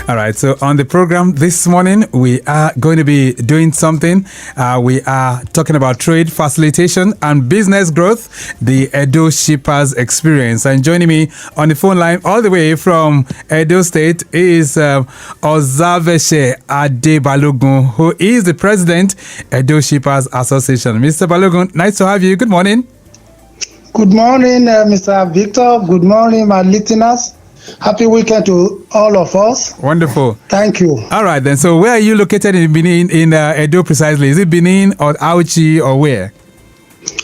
All right. So on the program this morning, we are going to be doing something. We are talking about trade facilitation and business growth, the Edo Shippers experience. And joining me on the phone line all the way from Edo State is Ozaveshe Adebalogun, who is the president, Edo Shippers Association. Mr. Balogun, nice to have you. Good morning. Good morning, Mr. Victor. Good morning, my listeners. Happy weekend to all of us. Wonderful. Thank you. All right, then. So where are you located in Benin, in Edo precisely? Is it Benin or Auchi or where?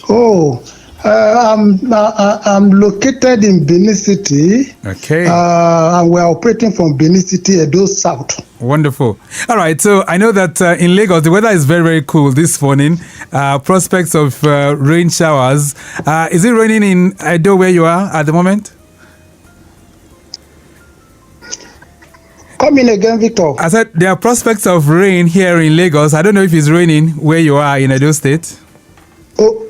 Oh, I'm located in Benin City. Okay. And we're operating from Benin City, Edo South. Wonderful. All right. So I know that in Lagos, the weather is very, very cool this morning. Prospects of rain showers. Is it raining in Edo where you are at the moment? Come in again, Victor. I said there are prospects of rain here in Lagos. I don't know if it's raining where you are in Edo State. Oh,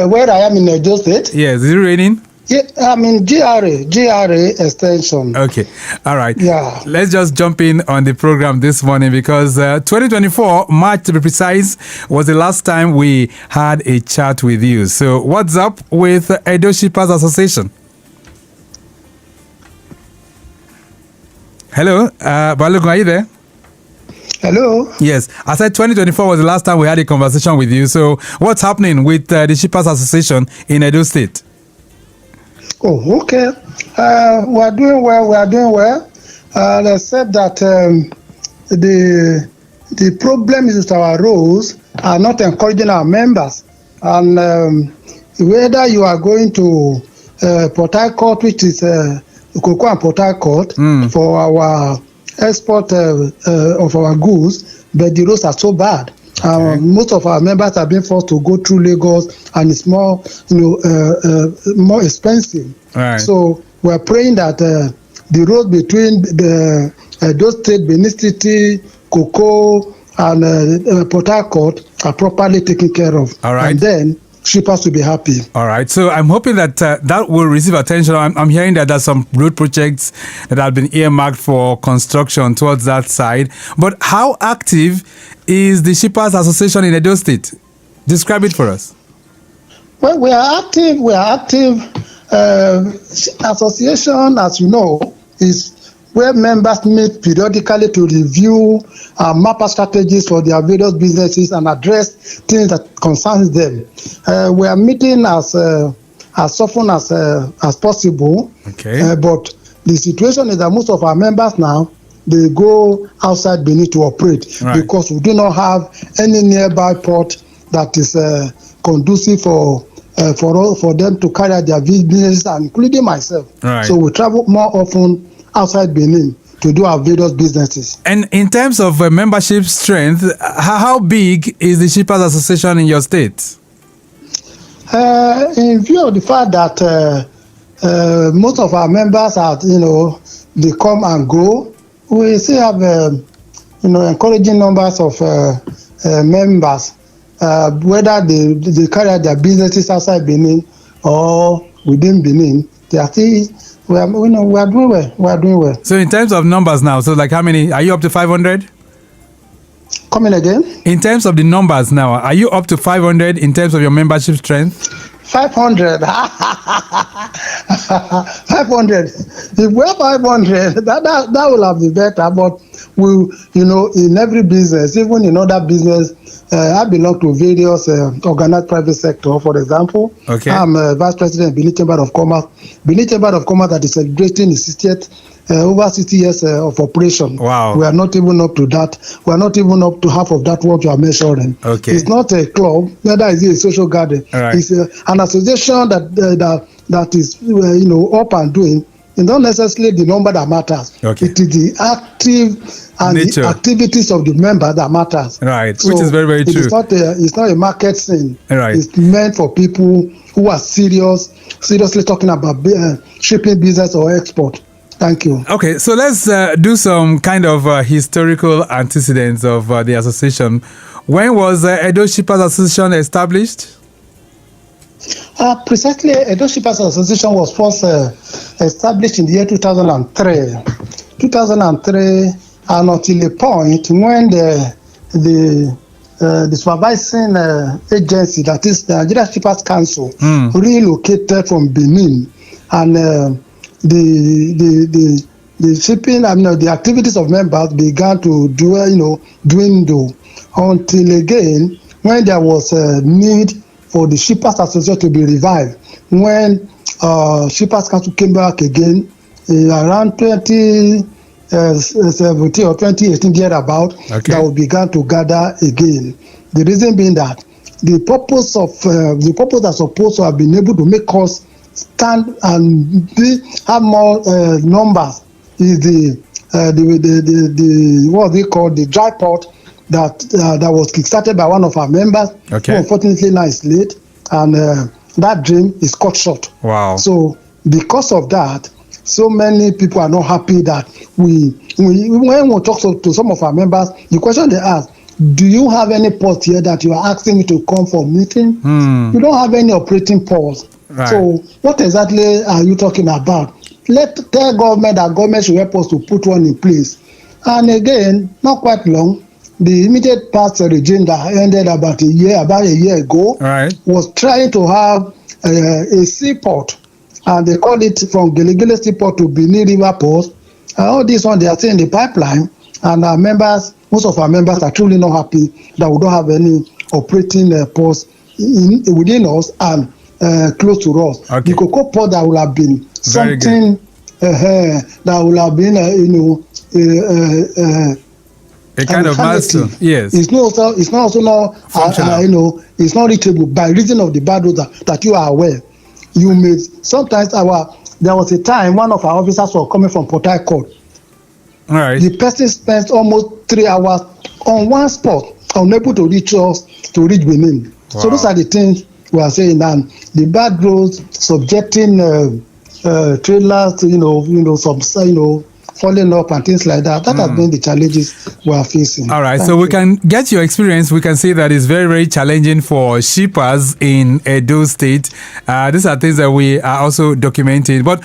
where I am in Edo State? Yes. Is it raining? Yeah, I'm in GRA extension. Okay. All right. Yeah. Let's just jump in on the program this morning because 2024, March to be precise, was the last time we had a chat with you. So what's up with Edo Shippers Association? Hello, Balogun, are you there? Hello. Yes, I said 2024 was the last time we had a conversation with you. So what's happening with the Shippers Association in Edo State? Oh, okay. We are doing well. Except that the problem is that our rules are not encouraging our members. And whether you are going to Port Harcourt, which is Cocoa and Port Harcourt, for our export of our goods, but the roads are so bad. Most of our members have been forced to go through Lagos, and it's more, more expensive. Right. So we're praying that the road between the Edo State, Benin City, Cocoa, and Port Harcourt are properly taken care of. All right. And then shippers will be happy. All right. So I'm hoping that that will receive attention. I'm hearing that there's some road projects that have been earmarked for construction towards that side. But how active is the Shippers Association in Edo State? Describe it for us. Well, we are active. Association, as you know, is where members meet periodically to review and map out strategies for their various businesses and address things that concerns them. We are meeting as often as possible. Okay. But the situation is that most of our members now, they go outside Benin to operate, right, because we do not have any nearby port that is conducive for them to carry out their business, including myself. Right. So we travel more often outside Benin to do our various businesses. And in terms of membership strength, how big is the Shippers Association in your state? In view of the fact that most of our members are, they come and go, we still have, encouraging numbers of members, whether they carry out their businesses outside Benin or within Benin. They are still, we are doing well. We are doing well. So in terms of numbers now, so like how many? Are you up to 500? Come in again. In terms of the numbers now, are you up to 500 in terms of your membership strength? 500. 500. If we're 500, that will have been better. But in every business, even in other business, I belong to various organized private sector. For example, okay, I'm vice president of Benin Chamber of Commerce. Benin Chamber of Commerce that is celebrating its 60th. Over 60 years of operation. Wow. We are not even up to that. We are not even up to half of that what you are measuring. Okay. It's not a club, neither is it a social gathering. Right. It's an association that is up and doing. It's not necessarily the number that matters. Okay. It is the active and nature, the activities of the member that matters. Right. So which is very, very true. It's not a market scene. Right. It's meant for people who are seriously talking about shipping business or export. Thank you. Okay, so let's do some kind of historical antecedents of the association. When was Edo Shippers Association established? Precisely, Edo Shippers Association was first established in the year 2003. 2003 and until a point when the supervising agency, that is the Nigeria Shippers Council, relocated from Benin, and the shipping, the activities of members began to dwindle until again when there was a need for the Shippers Association to be revived. When Shippers Council came back again around 2017 or 2018 thereabout, that we began to gather again. The reason being that the purpose are supposed to have been able to make us stand and have more numbers is the what they call the dry port that was kickstarted by one of our members, who unfortunately now is late, and that dream is cut short. Wow. So because of that, so many people are not happy that when we talk to some of our members, the question they ask, do you have any port here that you are asking me to come for meeting? You don't have any operating ports. Right. So what exactly are you talking about? Tell government that government should help us to put one in place. And again, not quite long, the immediate past regime that ended about a year ago, was trying to have a seaport, and they call it from Gelegele Seaport to Benin River Port. All this one they are saying the pipeline, and our members, most of our members are truly not happy that we don't have any operating ports within us and close to us. The cocoa port that would have been something that would have been a kind of milestone. Yes. It's not it's not reachable by reason of the bad roads that you are aware. You may sometimes there was a time one of our officers was coming from Port Harcourt. All right. The person spent almost 3 hours on one spot, unable to reach us to reach Benin. Wow. So those are the things we are saying, and the bad roads subjecting trailers to falling up and things like that. That has been the challenges we are facing. All right, we can get your experience. We can see that it's very, very challenging for shippers in Edo State. These are things that we are also documenting. But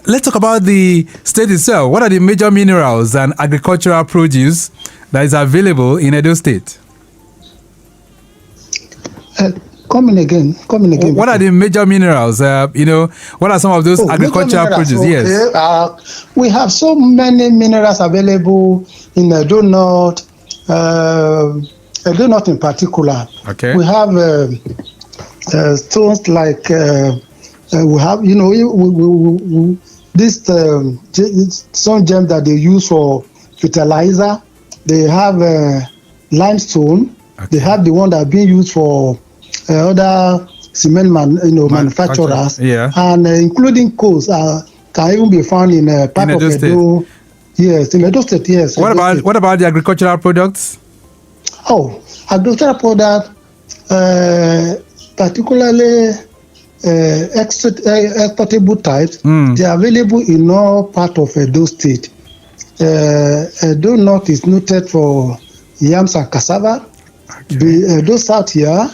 let's talk about the state itself. What are the major minerals and agricultural produce that is available in Edo State? Come in again. What are the major minerals? What are some of those agricultural produce? Okay. Yes. We have so many minerals available in Edo North. Edo North in particular. Okay. We have stones like we have, this some gems that they use for fertilizer. They have limestone. They have the one that are being used for other cement manufacturers, and including coals can even be found in part of Edo. Yes, in Edo State. Yes. What about the agricultural products? Oh, agricultural products, particularly exportable types, they are available in all part of Edo State. Edo North is noted for yams and cassava. The Edo South here,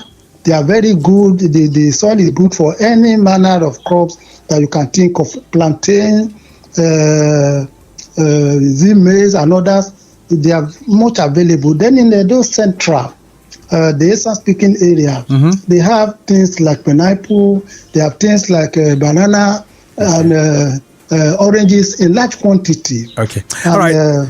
they are very good. The soil is good for any manner of crops that you can think of: plantain, maize, and others. They are much available. Then in Edo Central, the Eastern-speaking area, they have things like pineapple. They have things like banana and oranges in large quantity. Okay. All right.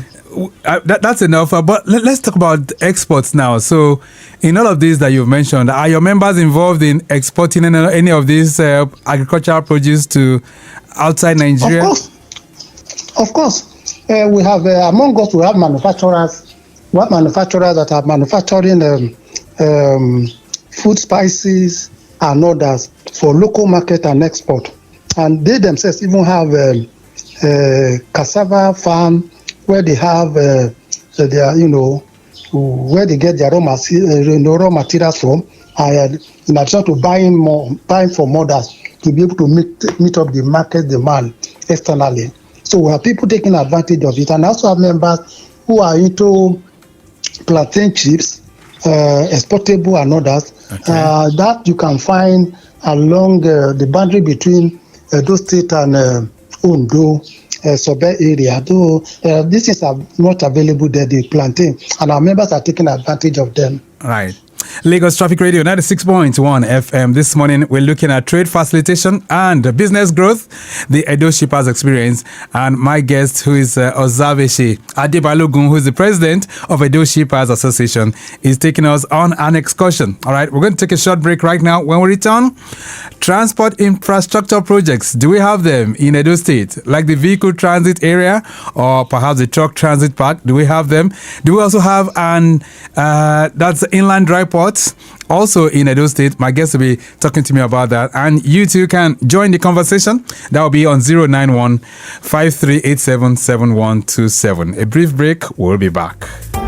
That's enough. But let's talk about exports now. So, in all of these that you've mentioned, are your members involved in exporting any of these agricultural produce to outside Nigeria? Of course. We have among us, we have manufacturers. We have manufacturers that are manufacturing food, spices, and others for local market and export. And they themselves even have cassava farm where they have where they get their raw materials from, and in addition to buying from others to be able to meet up the market demand externally. So we have people taking advantage of it, and also have members who are into plantain chips, exportable and others, that you can find along the boundary between Edo State and Ondo. Sobe area. Though these things are not available there, the plantain, and our members are taking advantage of them. Right. Lagos Traffic Radio 96.1 FM. This morning, we're looking at trade facilitation and business growth, the Edo Shippers experience. And my guest, who is Ozaveshi Adebalogun, who is the president of Edo Shippers Association, is taking us on an excursion. All right, we're going to take a short break right now. When we return, transport infrastructure projects. Do we have them in Edo State? Like the vehicle transit area or perhaps the truck transit park? Do we have them? Do we also have that's inland dry ports also in Edo State? My guest will be talking to me about that, and you too can join the conversation. That will be on 091 5387 7127. A brief break, we'll be back. From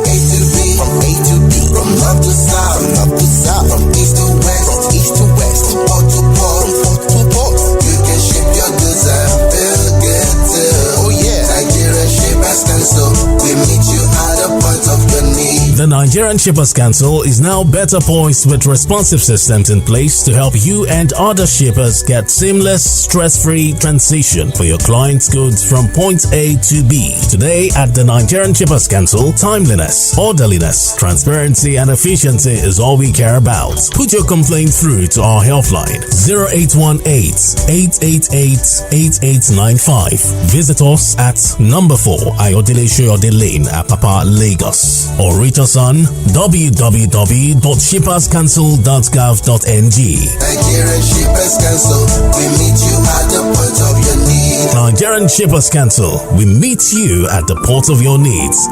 A to B, from north to south, from east to west, from port to port, you can ship your goods and feel good too. Oh yeah, Nigeria Shippers Council, we meet you at the point of your need. The Nigerian Shippers Council is now better poised with responsive systems in place to help you and other shippers get seamless, stress-free transition for your clients' goods from point A to B. Today at the Nigerian Shippers Council, timeliness, orderliness, transparency and efficiency is all we care about. Put your complaint through to our helpline 0818-888-8895. Visit us at number 4 Ayodele Shoyode Lane, Apapa, Lagos, or reach us on www.shipperscouncil.gov.ng. Nigerian Shippers Council, we meet you at the point of your need. Nigerian Shippers Council, we meet you at the port of your needs.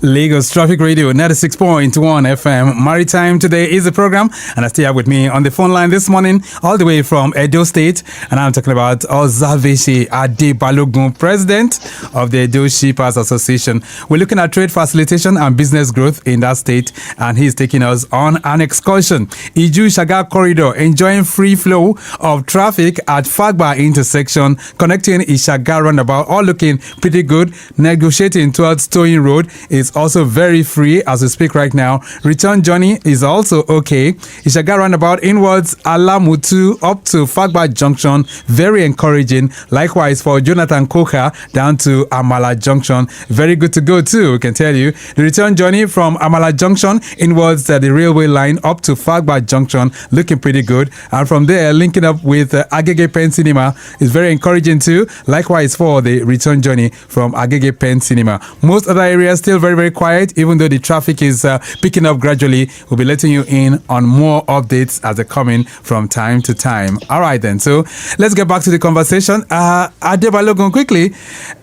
Lagos Traffic Radio 96.1 FM. Maritime Today is the program, and I still have with me on the phone line this morning, all the way from Edo State, and I'm talking about Ozaveshi Adebalogun, president of the Edo Shippers Association. We're looking at trade facilitation and business growth in that state, and he's taking us on an excursion. Iju-Shaga corridor, enjoying free flow of traffic at Fagba intersection, connecting Ishaga roundabout, all looking pretty good. Negotiating towards Towing Road is also very free as we speak right now. Return journey is also okay. Ishaga roundabout inwards Alamutu up to Fagba Junction, very encouraging. Likewise for Jonathan Koka down to Amala Junction, very good to go too, we can tell you. The return journey from Amala Junction inwards the railway line up to Fagba Junction, looking pretty good. And from there, linking up with Agege Pen Cinema is very encouraging too. Likewise for the return journey from Agege Pen Cinema. Most other areas still very, very quiet, even though the traffic is picking up gradually. We'll be letting you in on more updates as they come in from time to time. All right, then. So let's get back to the conversation. Adebalogun, quickly,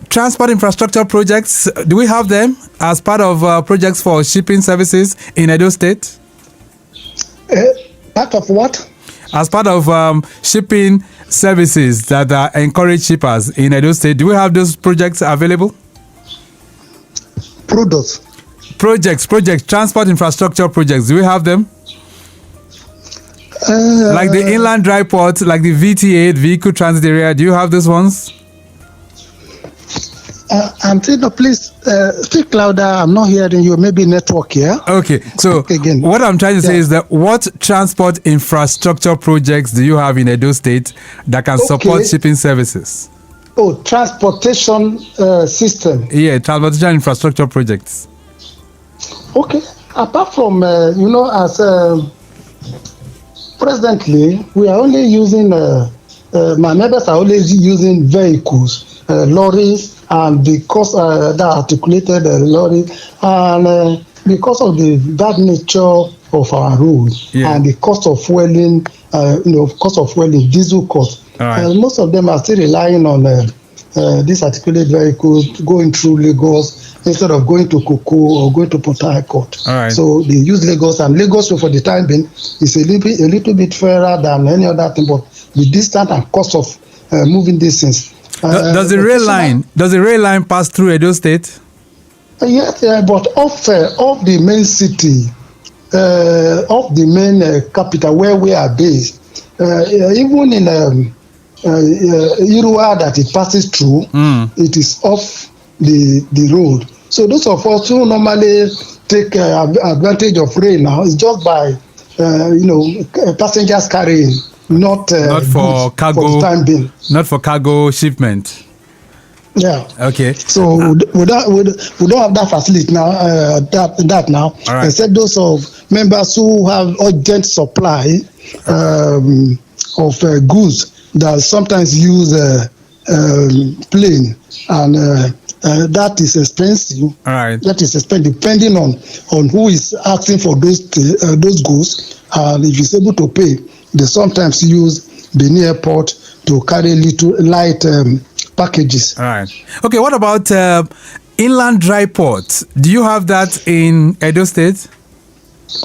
transport infrastructure projects, do we have them as part of projects for shipping services in Edo State? Part of what? As part of shipping services that encourage shippers in Edo State, do we have those projects available? Projects, transport infrastructure projects. Do we have them? Like the inland dry port, like the VTA, vehicle transit area. Do you have those ones? I'm saying, no, please speak louder. I'm not hearing you. Maybe network here. Okay, so again, what I'm trying to say is that what transport infrastructure projects do you have in Edo State that can support shipping services? Oh, transportation system. Yeah, transportation infrastructure projects. Okay. Apart from, as presently, we are only using, my members are only using vehicles, lorries, and because that articulated lorry, and because of the bad nature of our roads and the cost of fueling, diesel cost. Right. Most of them are still relying on these articulated vehicles going through Lagos instead of going to Koko or going to Port Harcourt. Right. So they use Lagos, and Lagos for the time being is a little bit fairer than any other thing, but the distance and cost of moving these things. Does the rail line pass through Edo State? Yes, but off the main city, off the main capital where we are based, even in Irua that it passes through, it is off the road. So those of us who normally take advantage of rain now is just by passengers carrying, not for cargo, for the time being. Not for cargo shipment. Yeah. Okay. So we don't have that facility now. That now, right. Except those of members who have urgent supply of goods that sometimes use plane, and that is expensive. All right. That is expensive depending on who is asking for those goods, and if he's able to pay, they sometimes use Benin Airport to carry light packages. All right. Okay, what about inland dry ports? Do you have that in Edo State?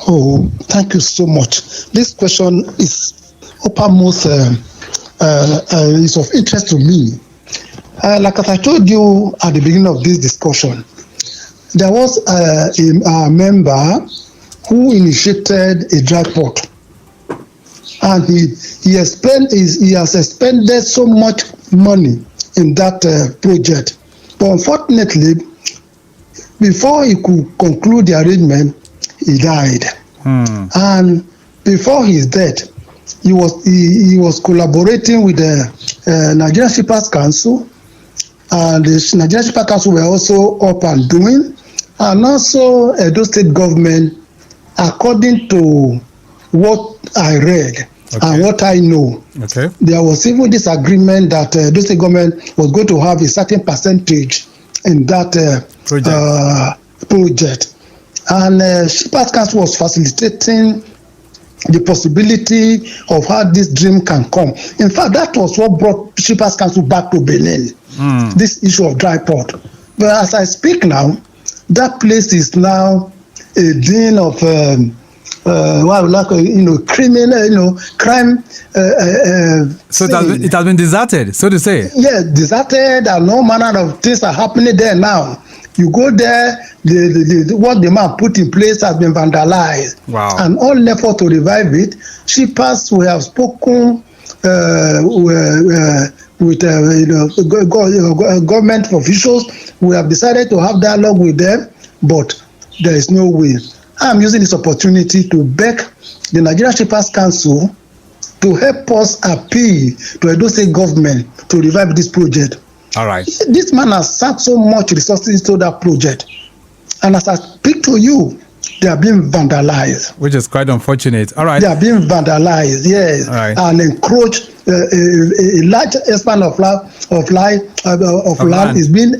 Oh, thank you so much. This question is uppermost, is of interest to me. Like as I told you at the beginning of this discussion, there was a member who initiated a dry port, and he has expended so much money in that project. But unfortunately, before he could conclude the arrangement, he died. And before his death, he was collaborating with the Nigerian Shippers Council, and the Nigerian Shippers Council were also up and doing, and also Edo State government, according to what I read. Okay. And what I know, there was even this agreement that the state government was going to have a certain percentage in that project. And Shippers Council was facilitating the possibility of how this dream can come. In fact, that was what brought Shippers Council back to Benin, this issue of dry port. But as I speak now, that place is now a den of criminal, crime. So it has been deserted, so to say. Yeah, deserted, and no manner of things are happening there now. You go there, what the man put in place has been vandalized. Wow. And all effort to revive it. Shippers, we have spoken with government officials. We have decided to have dialogue with them, but there is no way. I'm using this opportunity to beg the Nigerian Shippers Council to help us appeal to Edo State government to revive this project. All right. This man has sunk so much resources into that project, and as I speak to you, they are being vandalized. Which is quite unfortunate. All right. They are being vandalized, yes, all right. And encroach. A large span of land is being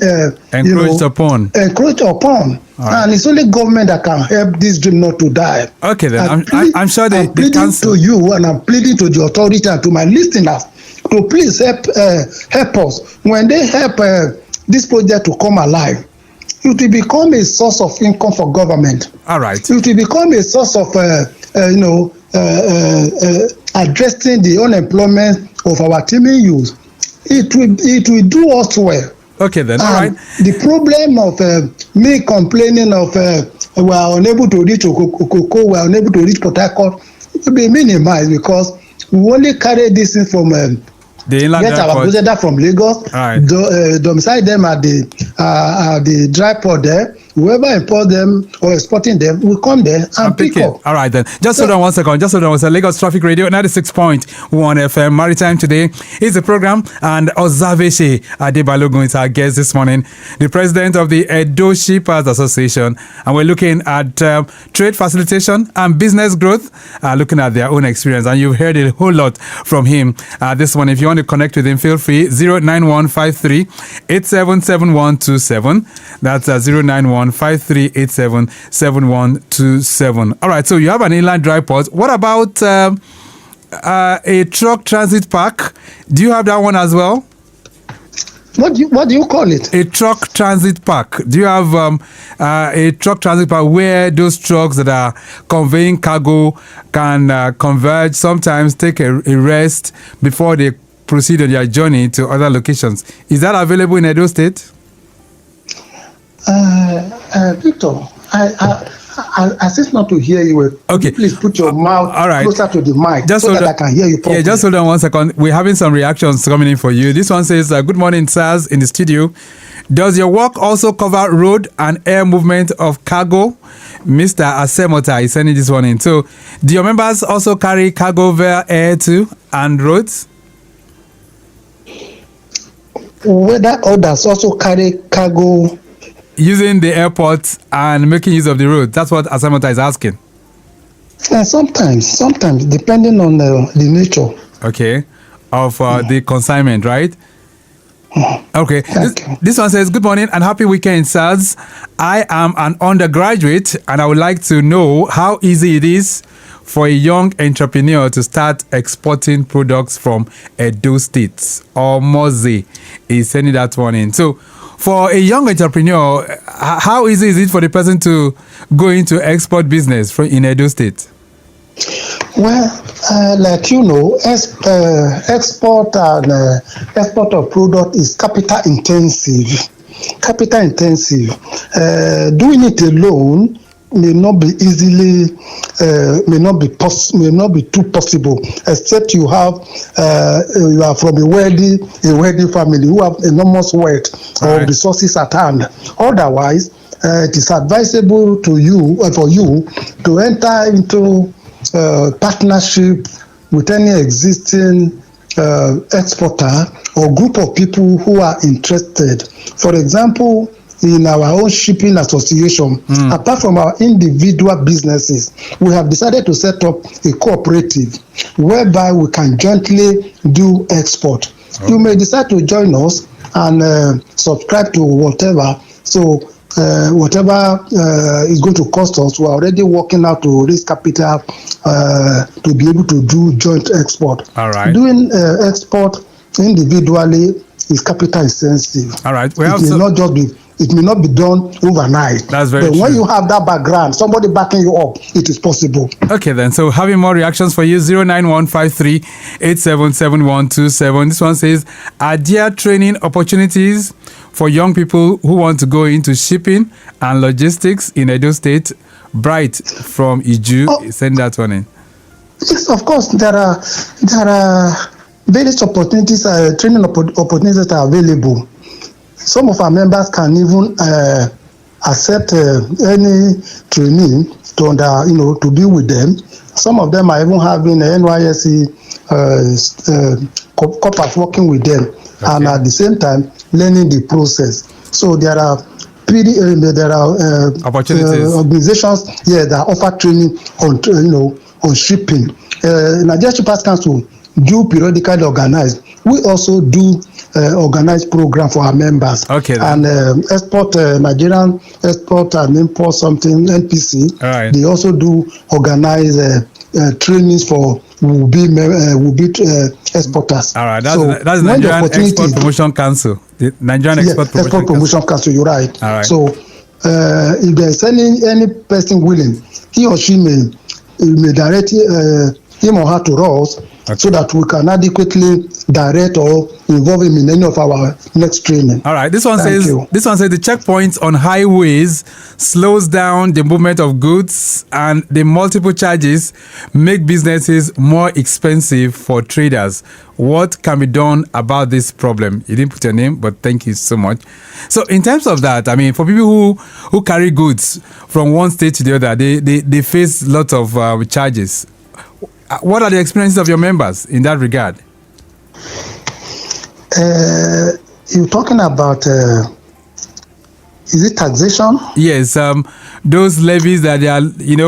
encroached upon. Encroached upon, right. And it's only government that can help this dream not to die. Okay, then I'm sure I'm pleading to you, and I'm pleading to the authority and to my listeners to please help us when they help this project to come alive. It will become a source of income for government. All right. It will become a source of addressing the unemployment of our teeming youth. It will do us well. Okay then, all right. The problem of me complaining of we are unable to reach Okoko, we are unable to reach Port Harcourt, will be minimized because we only carry this in from the inland get our president from Lagos, right. Domicile them at the dry port there. Whoever import them or exporting them will come there and pick up. All right then. Just hold on one second. Lagos Traffic Radio 96.1 FM Maritime Today is the program, and Ozaveshi Adebalogun is our guest this morning, the president of the Edo Shippers Association, and we're looking at trade facilitation and business growth, looking at their own experience, and you've heard a whole lot from him this morning. If you want to connect with him, feel free. 09153 877127. That's 09153877127. All right, so you have an inland dry port. What about a truck transit park? Do you have that one as well? What do you call it? A truck transit park. Do you have a truck transit park where those trucks that are conveying cargo can converge, sometimes take a rest before they proceed on their journey to other locations? Is that available in Edo State? Victor, I seem not to hear you well. Okay. Please put your mouth all right. closer to the mic Just so hold that on. I can hear you properly. Yeah, just hold on 1 second. We're having some reactions coming in for you. This one says, good morning, sirs, in the studio. Does your work also cover road and air movement of cargo? Mr. Asemota is sending this one in. So, do your members also carry cargo via air too and roads? Whether others also carry cargo using the airport and making use of the road? That's what Asemota is asking. Sometimes, depending on the nature. Okay, of the consignment, right? Okay, this one says, good morning and happy weekend, sirs. I am an undergraduate and I would like to know how easy it is for a young entrepreneur to start exporting products from Edo State. Or Moze is sending that one in. So, for a young entrepreneur, how easy is it for the person to go into export business in Edo State? Well, like you know, export of product is capital intensive. Doing it alone may not be too possible, except you are from a wealthy family who have enormous wealth or resources at hand. Otherwise, it is advisable for you to enter into partnership with any existing exporter or group of people who are interested. For example, in our own shipping association, apart from our individual businesses, we have decided to set up a cooperative whereby we can jointly do export. You may decide to join us and subscribe to whatever. So whatever is going to cost us, we're already working out to raise capital to be able to do joint export. All right. Doing export individually is capital intensive. All right. It may not be done overnight. That's very true. But when you have that background, somebody backing you up, it is possible. Okay, then. So having more reactions for you, 09153-877127. This one says, are there training opportunities for young people who want to go into shipping and logistics in Edo State? Bright from Iju, send that one in. Yes, of course. There are various opportunities, training opportunities that are available. Some of our members can even accept any training to be with them. Some of them are even having NYSC corps working with them, and at the same time learning the process. So there are opportunities, organizations that offer training on shipping. Nigeria Shippers Council do periodically organize. We also do organize program for our members. Okay. And Nigerian Export and Import something NPC. All right. They also do organize trainings for will be exporters. All right. That's Nigerian Export Promotion Council. The Nigerian Export Promotion Council. You're right. All right. So if there's any person willing, he or she may direct him or her to us. Okay. So that we can adequately direct or involve him in any of our next training. All right. This one says the checkpoints on highways slows down the movement of goods, and the multiple charges make businesses more expensive for traders. What can be done about this problem? You didn't put your name, but thank you so much. So in terms of that, I mean, for people who carry goods from one state to the other, they face lots of charges. What are the experiences of your members in that regard? You're talking about, is it taxation? Yes, those levies that they are,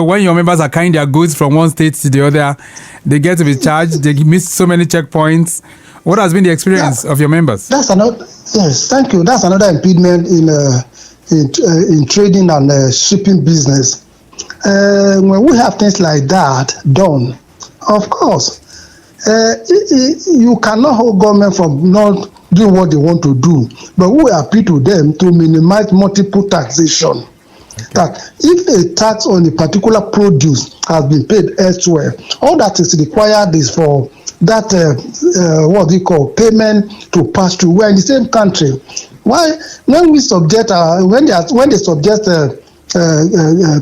when your members are carrying their goods from one state to the other, they get to be charged, they miss so many checkpoints. What has been the experience of your members? Yes, thank you. That's another impediment in trading and shipping business. When we have things like that done, of course, you cannot hold government from not doing what they want to do, but we appeal to them to minimize multiple taxation. Okay. That if a tax on a particular produce has been paid elsewhere, all that is required is for that payment to pass through. We're in the same country. Why when they subject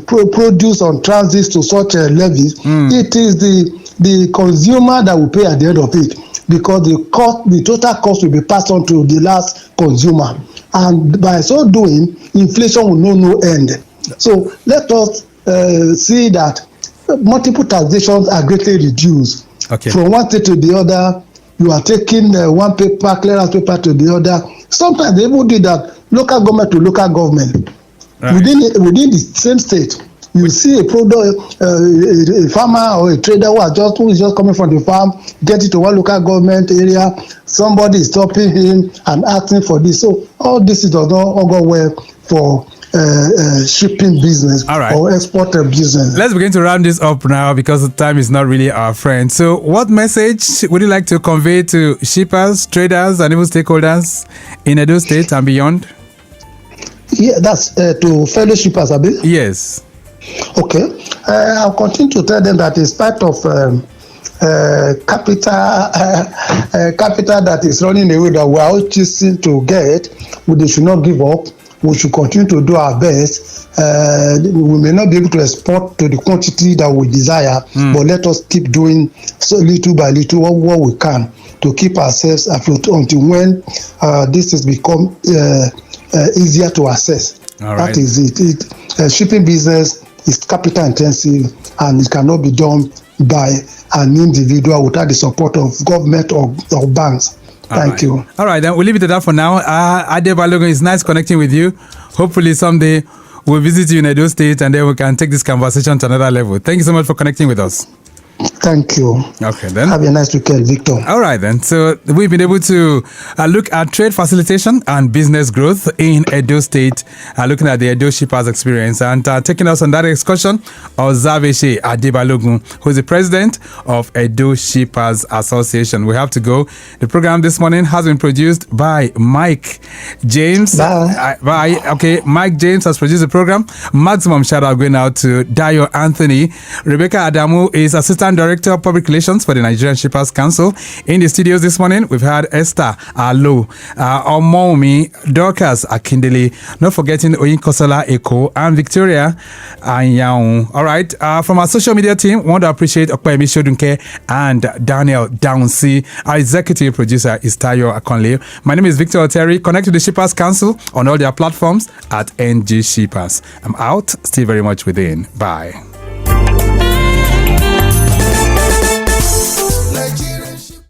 produce on transit to such levies, it is the consumer that will pay at the end of it, because the total cost will be passed on to the last consumer, and by so doing, inflation will know no end. So let us see that multiple taxations are greatly reduced. Okay. From one state to the other, you are taking one paper, clearance paper to the other. Sometimes they even do that local government to local government. Right. Within the same state, you see a product, a farmer or a trader who is just coming from the farm, get it to one local government area, somebody is stopping him and asking for this. So all this does not go well for shipping business or export business. Let's begin to round this up now, because the time is not really our friend. So what message would you like to convey to shippers, traders, and even stakeholders in Edo State and beyond? Yeah, that's to fellow shippers, Abi? Yes. Okay. I'll continue to tell them that in spite of capital that is running away that we are all choosing to get, they should not give up. We should continue to do our best. We may not be able to export to the quantity that we desire, but let us keep doing so little by little what we can to keep ourselves afloat until when this has become easier to access. All right. That is it. Shipping business is capital intensive, and it cannot be done by an individual without the support of government or banks. Thank you. All right, then we'll leave it at that for now. Ade Balogun, it's nice connecting with you. Hopefully someday we'll visit you in Edo State, and then we can take this conversation to another level. Thank you so much for connecting with us. Thank you. Okay, then. Have a nice weekend, Victor. All right, then. So we've been able to look at trade facilitation and business growth in Edo State, looking at the Edo shippers experience, and taking us on that excursion, Ozaveshe Adebalogun, who is the president of Edo Shippers Association. We have to go. The program this morning has been produced by Mike James. Bye. Okay, Mike James has produced the program. Maximum shout out going out to Dayo Anthony. Rebecca Adamu is assistant director of public relations for the Nigerian Shippers Council. In the studios this morning, we've had Esther Alo, Omomi, Dorcas Akindele, not forgetting Oyinkosola Eko, and Victoria Anyaun. All right, from our social media team, we want to appreciate Okpayemi Shodunke and Daniel Downsey. Our executive producer is Tayo Akonle. My name is Victor Oteri. Connect to the Shippers Council on all their platforms at NG Shippers. I'm out. Still very much within. Bye.